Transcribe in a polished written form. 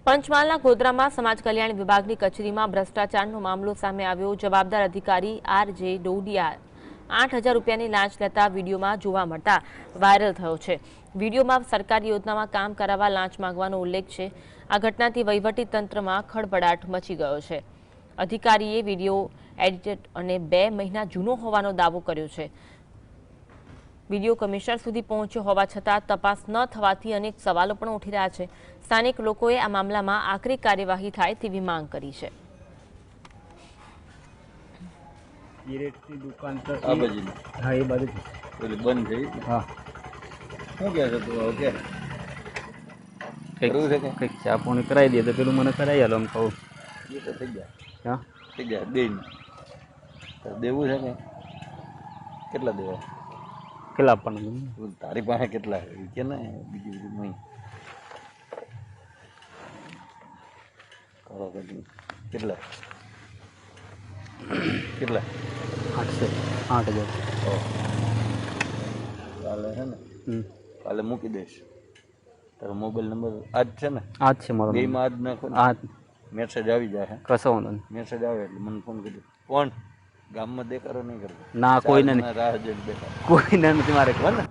પંચમહાલના ગોધરામાં સમાજ કલ્યાણ વિભાગની કચેરીમાં ભ્રષ્ટાચારનો મામલો સામે આવ્યો। જવાબદાર અધિકારી આર.જે. ડોડિયા 8,000 રૂપિયાની લાંચ લેતા વિડીયોમાં જોવા મળતા વાયરલ થયો છે। વિડીયોમાં સરકારી યોજનામાં કામ કરાવવા લાંચ માંગવાનો ઉલ્લેખ છે। આ ઘટનાથી વહીવટી તંત્રમાં ખળભળાટ મચી ગયો છે। અધિકારીએ વિડીયો એડિટેડ અને 2 મહિના જૂનો હોવાનો દાવો કર્યો છે। વિડીયો કમિશનર સુધી પહોંચ્યો હોવા છતાં તપાસ ન થવાથી અનેક સવાલો પણ ઉઠી રહ્યા છે। સ્થાનિક લોકોએ આ મામલામાં આકરી કાર્યવાહી થાય તેવી માંગ કરી છે। દુકાન તો આ બાજુ હા એ બાજુ પેલી બંધ થઈ હા શું કહે છે તું ઓકે કંઈક ચા પાણી કરાવી દે તો પેલું મને કરાવી આલો એમ કહું એ તો થઈ જાય હા થઈ જાય દેવું છે કે કેટલા દેવા કેટલા આપવાના તારી પાસે કેટલા કે ને બીજું બધું નહીં કરો કેટલા કેટલા 8,000 કાલે છે ને કાલે મૂકી દઈશ તારો મોબાઈલ નંબર આજ છે ને આજ છે મારો બેમાં આજ નાખો આજ મેસેજ આવી જાય કશો વાંધો નહીં મેસેજ આવે એટલે મને ફોન કરી કોણ ગામમાં દેખાડો નહીં કરવો ના કોઈને નહીં રાહ જોઈને બેઠા કોઈને નથી મારે ખબર ને